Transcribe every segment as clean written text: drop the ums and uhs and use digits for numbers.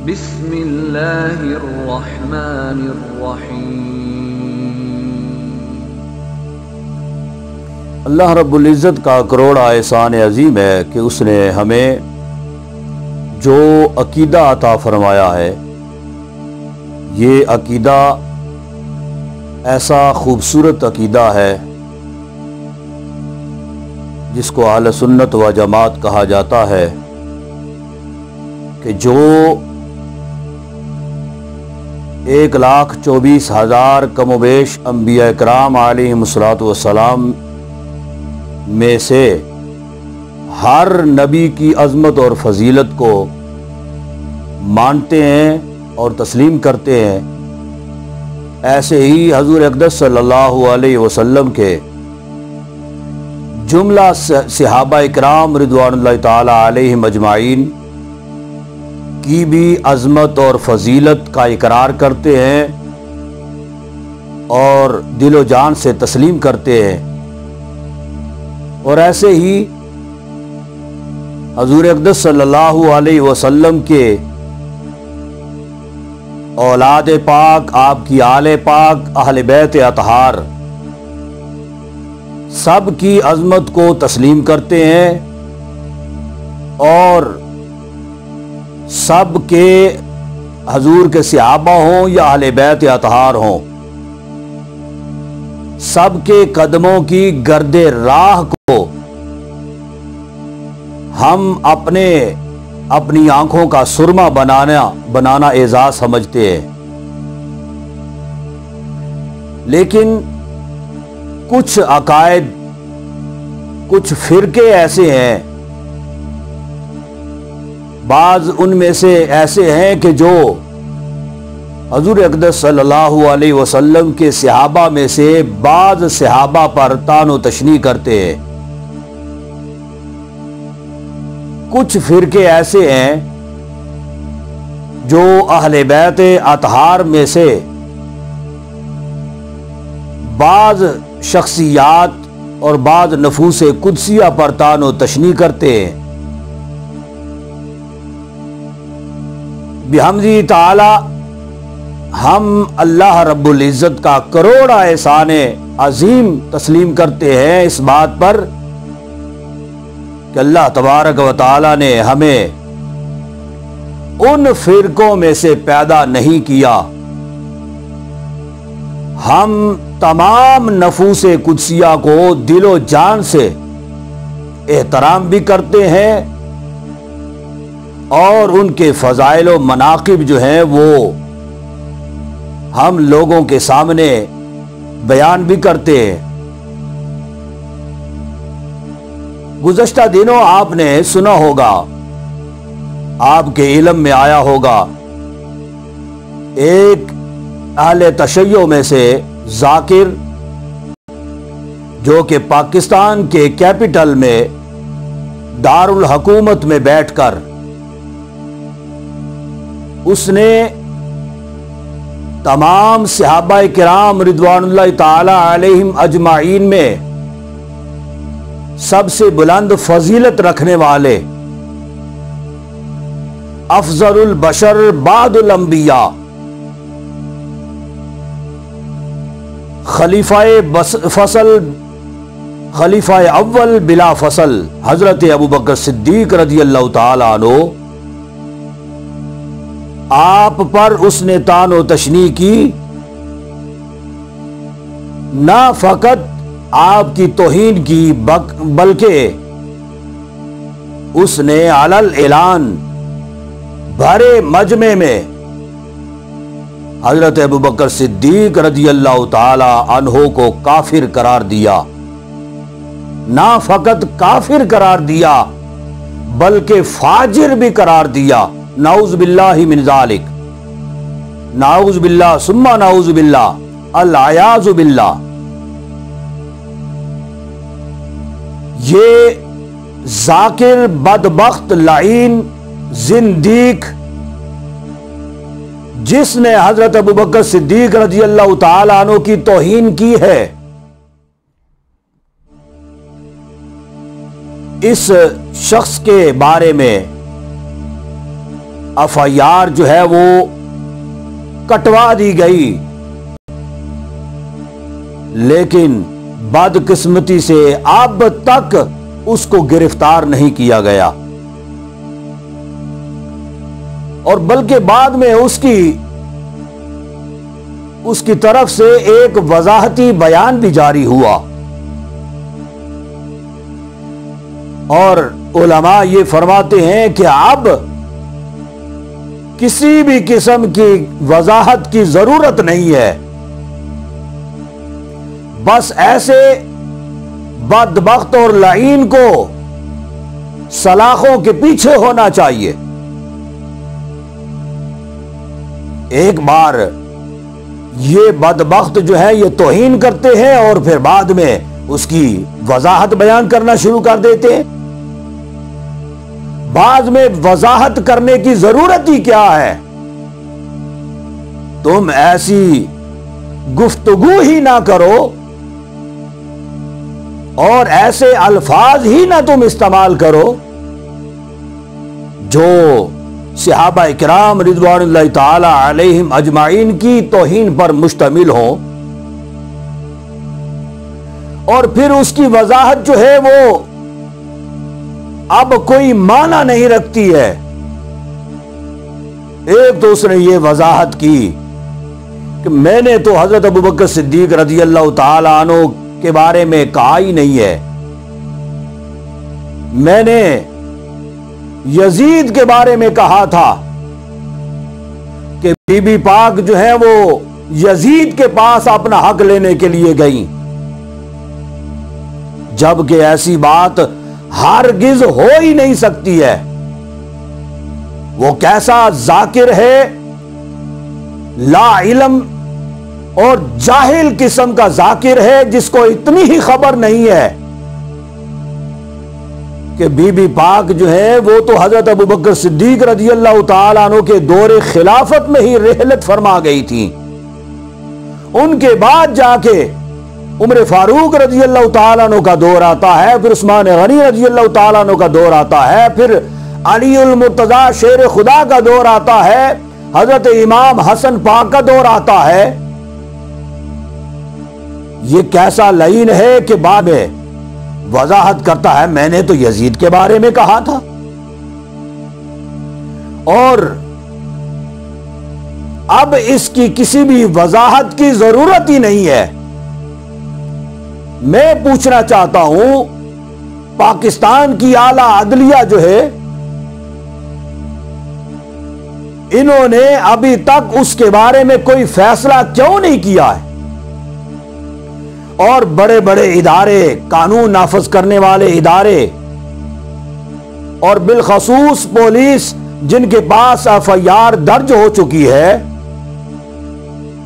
बिस्मिल्लाहिर्रहमानिर्रहीम। अल्लाह रब्बुल इज़्ज़त का करोड़ एहसान अज़ीम है कि उसने हमें जो अकीदा अता फरमाया है, ये अकीदा ऐसा खूबसूरत अकीदा है जिसको अहले सुन्नत व जमात कहा जाता है कि जो 1,24,000 कमोबेश अंबिया इकराम अलैहिमुस्सलातु वस्सलाम में से हर नबी की अज़मत और फजीलत को मानते हैं और तस्लीम करते हैं, ऐसे ही हज़ूर अक़दस सल्लल्लाहु अलैहि वसल्लम के जुमला सहाबा इकराम रिज़वानुल्लाहि ताला अलैहिम अजमाइन की भी अज़मत और फजीलत का इकरार करते हैं और दिलो जान से तस्लीम करते हैं। और ऐसे ही हज़ूर अक़दस सल्लल्लाहु अलैहि वसल्लम के औलाद पाक, आपकी आले पाक, अहले बैत अतहार सब की अज़मत को तस्लीम करते हैं और सब के हजूर के सहाबा हों या अहले बैत अतहार हों, सब के कदमों की गर्दे राह को हम अपनी आंखों का सुरमा बनाना एजाज समझते हैं। लेकिन कुछ अकायद, कुछ फिरके ऐसे हैं, बाज उनमें से ऐसे हैं कि जो हज़ूर अक़दस सल्लल्लाहु अलैहि वसल्लम के सहाबा में से बाज सहाबा पर तानो तशनी करते हैं। कुछ फिरके ऐसे हैं जो अहले बैत अतहार में से बाज शख्सियात और बाज नफूसे कुदसिया पर तानो तशनी करते हैं। बिहम्दी ताला हम अल्लाह रब्बुल इज़्ज़त का करोड़ एहसान अजीम तस्लीम करते हैं इस बात पर कि अल्लाह तबारक व ताला ने हमें उन फिरकों में से पैदा नहीं किया। हम तमाम नफूसे कुदसिया को दिलो जान से एहतराम भी करते हैं और उनके फ़ज़ाइल व मनाक़िब जो हैं वो हम लोगों के सामने बयान भी करते हैं। गुज़श्ता दिनों आपने सुना होगा, आपके इल्म में आया होगा, एक अहले तशय्यो में से ज़ाकिर जो कि पाकिस्तान के कैपिटल में दारुल हुकूमत में बैठकर उसने तमाम सहाबा किराम रिज़वानुल्लाहि ताला अलैहिम अजमाइन में सबसे बुलंद फजीलत रखने वाले अफजलुल बशर बादुल अंबिया खलीफाए अव्वल बिला फसल हजरत अबू बकर सिद्दीक रज़ियल्लाहु ताला अन्हु, आप पर उसने तानो तशनी की, ना फकत आपकी तौहीन की बल्कि उसने अलल ऐलान भरे मजमे में हजरत अबू बकर सिद्दीक रज़ियल्लाहु ताला अन्हु को काफिर करार दिया। ना फकत काफिर करार दिया बल्कि फाजिर भी करार दिया। नाउज़ बिल्लाहि मिन ज़ालिक, नाउज़ बिल्लाह सुम्मा नाउज़ बिल्लाह, अल आयाज़ु बिल्लाह। ये ज़ाकिर बदबख्त लाइन जिंदीक जिसने हजरत अबू बकर सिद्दीक रज़ियल्लाहु ताला अन्हु की तौहीन की है, इस शख्स के बारे में एफआईआर जो है वो कटवा दी गई, लेकिन बदकिस्मती से अब तक उसको गिरफ्तार नहीं किया गया, और बल्कि बाद में उसकी तरफ से एक वजाहती बयान भी जारी हुआ, और उलमा ये फरमाते हैं कि अब किसी भी किस्म की वजाहत की जरूरत नहीं है, बस ऐसे बदबख्त और लाइन को सलाखों के पीछे होना चाहिए। एक बार ये बदबख्त जो है ये तौहीन करते हैं और फिर बाद में उसकी वजाहत बयान करना शुरू कर देते हैं। बाद में वजाहत करने की जरूरत ही क्या है? तुम ऐसी गुफ्तगू ही ना करो और ऐसे अल्फाज ही ना तुम इस्तेमाल करो जो सहाबा इकराम रिज़वानुल्लाहि ताला अलैहिम अजमाइन की तौहीन पर मुश्तमिल हो, और फिर उसकी वजाहत जो है वो अब कोई माना नहीं रखती है। एक तो उसने ये वजाहत की कि मैंने तो हजरत अबू बकर सिद्दीक रज़ियल्लाहु ताला अन्हु के बारे में कहा ही नहीं है, मैंने यजीद के बारे में कहा था कि बीबी पाक जो है वो यजीद के पास अपना हक लेने के लिए गई, जबकि ऐसी बात हरगिज हो ही नहीं सकती है। वो कैसा जाकिर है, ला इल्म और जाहिल किस्म का जाकिर है, जिसको इतनी ही खबर नहीं है कि बीबी पाक जो है वो तो हजरत अबू बकर सिद्दीक रज़ियल्लाहु ताला अन्हु के दौरे खिलाफत में ही रहलत फरमा गई थी। उनके बाद जाके उमर फारूक रज़ियल्लाहु ताला अन्हु का दौर आता है, फिर उस्मान गनी रज़ियल्लाहु ताला अन्हु का दौर आता है, फिर अलीउल मुर्तजा शेर खुदा का दौर आता है, हजरत इमाम हसन पाक का दौर आता है। ये कैसा लाइन है कि बाद में वजाहत करता है मैंने तो यजीद के बारे में कहा था, और अब इसकी किसी भी वजाहत की जरूरत ही नहीं है। मैं पूछना चाहता हूं, पाकिस्तान की आला अदलिया जो है, इन्होंने अभी तक उसके बारे में कोई फैसला क्यों नहीं किया है? और बड़े बड़े इदारे, कानून नाफज करने वाले इदारे और बिलखसूस पुलिस जिनके पास एफआईआर दर्ज हो चुकी है,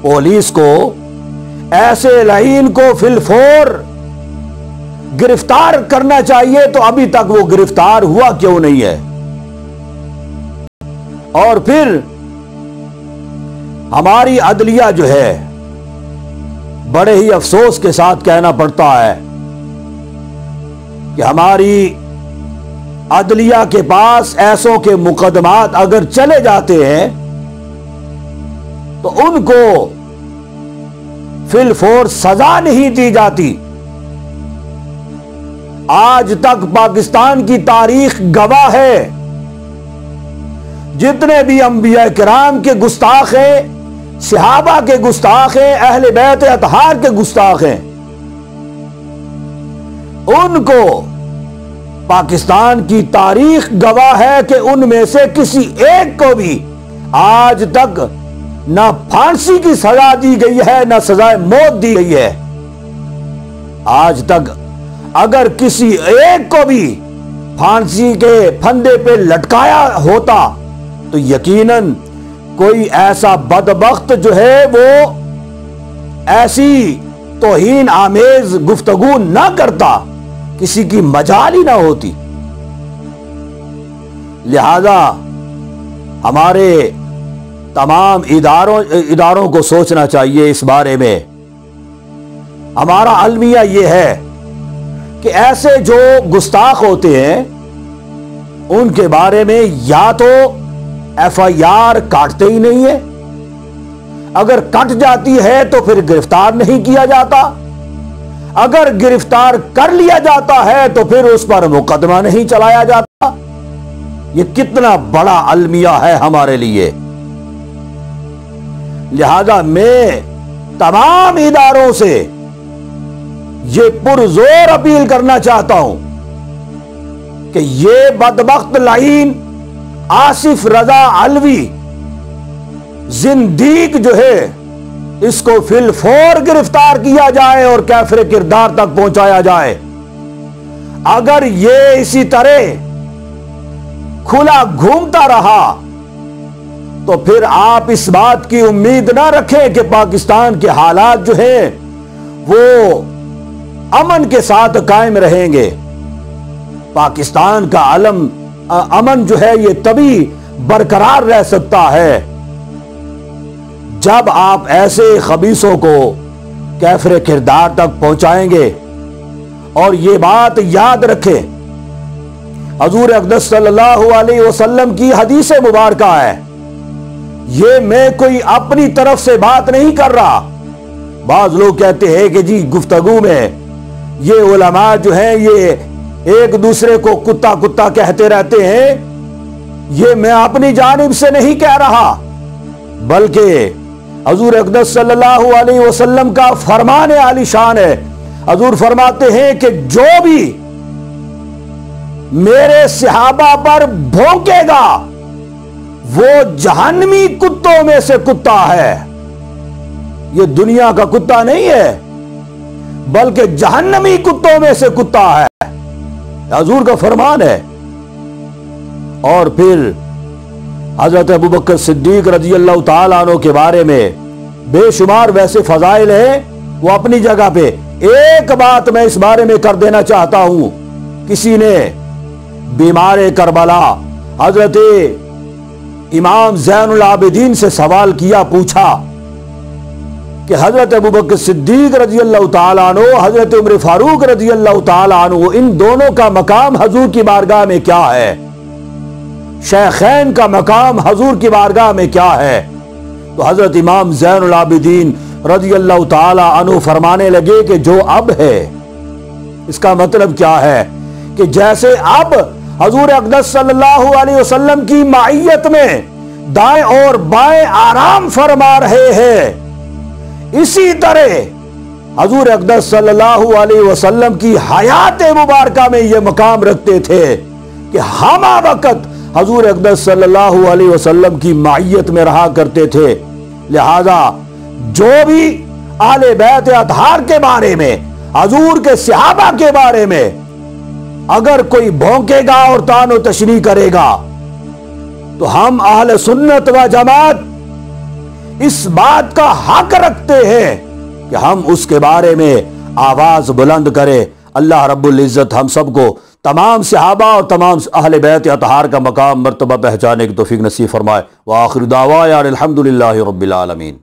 पुलिस को ऐसे लाइन को फिलफोर गिरफ्तार करना चाहिए, तो अभी तक वो गिरफ्तार हुआ क्यों नहीं है? और फिर हमारी अदलिया जो है, बड़े ही अफसोस के साथ कहना पड़ता है कि हमारी अदलिया के पास ऐसों के मुकदमात अगर चले जाते हैं तो उनको फिलफोर सजा नहीं दी जाती। आज तक पाकिस्तान की तारीख गवाह है, जितने भी अंबिया किराम के गुस्ताख हैं, सहाबा के गुस्ताख हैं, अहले बैत अतहार के गुस्ताख हैं, उनको पाकिस्तान की तारीख गवाह है कि उनमें से किसी एक को भी आज तक ना फांसी की सजा दी गई है, ना सजाए मौत दी गई है। आज तक अगर किसी एक को भी फांसी के फंदे पे लटकाया होता तो यकीनन कोई ऐसा बदबख्त जो है वो ऐसी तौहीन आमेज गुफ्तगू ना करता, किसी की मजाल ही ना होती। लिहाजा हमारे तमाम इदारों को सोचना चाहिए इस बारे में। हमारा अलमिया यह है कि ऐसे जो गुस्ताख होते हैं उनके बारे में या तो FIR काटते ही नहीं है। अगर कट जाती है तो फिर गिरफ्तार नहीं किया जाता, अगर गिरफ्तार कर लिया जाता है तो फिर उस पर मुकदमा नहीं चलाया जाता। यह कितना बड़ा अलमिया है हमारे लिए। लिहाजा मैं तमाम इदारों से यह पुरजोर अपील करना चाहता हूं कि यह बदबख्त लाइन आसिफ रजा अलवी जिंदीक जो है, इसको फिलफौर गिरफ्तार किया जाए और कैफरे किरदार तक पहुंचाया जाए। अगर ये इसी तरह खुला घूमता रहा तो फिर आप इस बात की उम्मीद ना रखें कि पाकिस्तान के हालात जो हैं वो अमन के साथ कायम रहेंगे। पाकिस्तान का अमन जो है ये तभी बरकरार रह सकता है जब आप ऐसे खबीसों को कैफरे किरदार तक पहुंचाएंगे। और ये बात याद रखें, हजूर अक़दस सल्लल्लाहु अलैहि वसल्लम की हदीस मुबारक है। ये मैं कोई अपनी तरफ से बात नहीं कर रहा। बाज लोग कहते हैं कि जी गुफ्तगू में ये उलमा जो हैं ये एक दूसरे को कुत्ता कुत्ता कहते रहते हैं। ये मैं अपनी जानिब से नहीं कह रहा, बल्कि हजूर अक़दस सल्लल्लाहु अलैहि वसल्लम का फरमान आलीशान है। हजूर फरमाते हैं कि जो भी मेरे सहाबा पर भौंकेगा वो जहन्नमी कुत्तों में से कुत्ता है। ये दुनिया का कुत्ता नहीं है, बल्कि जहन्नमी कुत्तों में से कुत्ता है। हजूर का फरमान है। और फिर हजरत अबू बकर सिद्दीक रजी अल्लाह तआला अन्हु के बारे में बेशुमार वैसे फजाइल है, वो अपनी जगह पे। एक बात मैं इस बारे में कर देना चाहता हूं। किसी ने बीमार करबला हजरत इमाम ज़ैनुल आबिदीन से सवाल किया, पूछा कि हजरत अबू बकर सिद्दीक रजी अल्लाह तआला अन्हु, हजरत उमर फारूक रजी अल्लाह तआला अन्हु, इन दोनों का मकाम हजूर की बारगाह में क्या है? शेखैन का मकाम हजूर की बारगाह में क्या है? तो हजरत इमाम ज़ैनुल आबिदीन रजी अल्लाह तआला अन्हु फरमाने लगे कि जो अब है, इसका मतलब क्या है कि जैसे अब हजूर अक़दस सल्लल्लाहु अलैहि वसल्लम की माइयत में दाएं और बाएं आराम फरमा रहे हैं, इसी तरह हजूर अक़दस सल्लल्लाहु अलैहि वसल्लम की हयात मुबारका में यह मकाम रखते थे कि हम वक्त हजूर अक़दस सल्लल्लाहु अलैहि वसल्लम की माइयत में रहा करते थे। लिहाजा जो भी आले बैत अतहार के बारे में, हजूर के सहाबा के बारे में अगर कोई भौंकेगा और तानो तशरी करेगा तो हम अहले सुन्नत व जमात इस बात का हक रखते हैं कि हम उसके बारे में आवाज बुलंद करें। अल्लाह रब्बुल इज्जत हम सबको तमाम सहाबा और तमाम अहले बैत अतहार का मकाम मर्तबा पहचाने की तौफीक नसीब फरमाए। व आखिर दावा अल्हम्दुलिल्लाहि रब्बिल आलमीन।